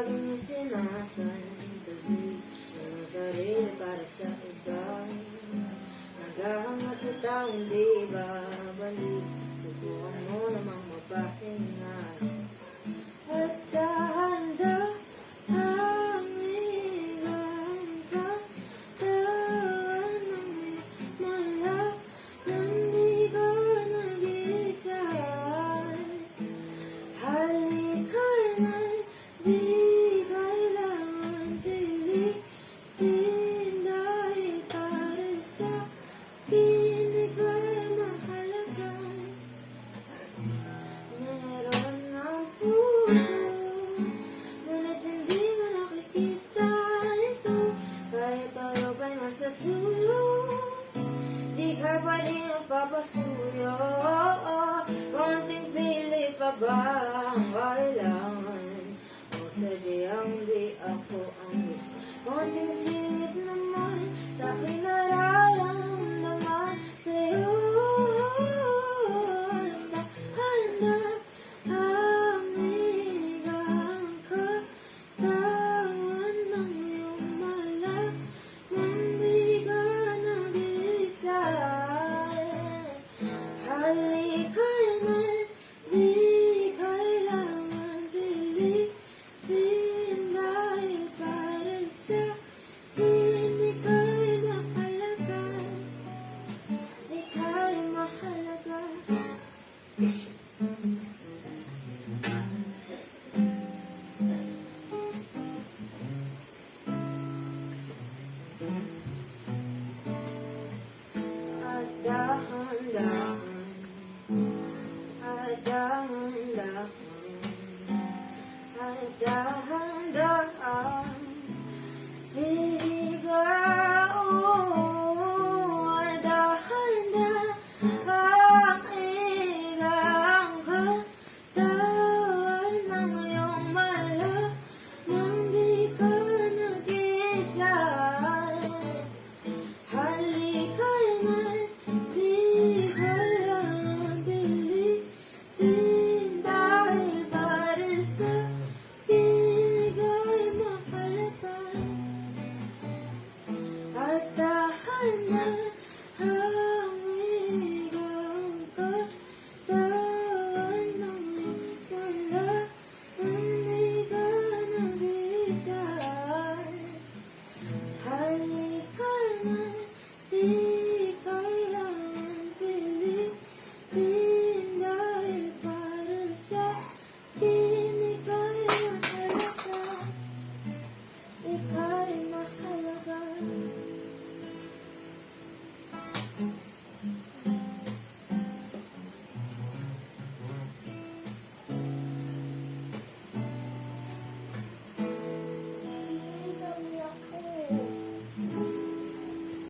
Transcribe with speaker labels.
Speaker 1: laging sinasandabi ang sarili para sa iba. Naghahangat sa taong di babalik, subukan mo namang mapahinga. At dahan-dahang higaan ka, tawan ng malap nang di ka nag-isa. Halika't na'y di kailangan pilitin, dahil para sa akin ika'y mahalaga. Meron ng puso, ngunit hindi mo nakikita ito. Kahit tayo pa'y masasulong, di ka pa rin magpapasuyo. Konting pili pa ba ang kailangan, o sadyang di ako ang gusto? Konting singit naman sa aking nararamdaman sa'yo. Handa ang higaan ka, tawan ng iyong malap nang di ka nag-isa. Halika't na'y di kailangan pilitin, dahil para sa akin ika'y mahalaga. Ika'y mahalaga. At dahan-dahan, at dahan-dahan, at dahan-dahan,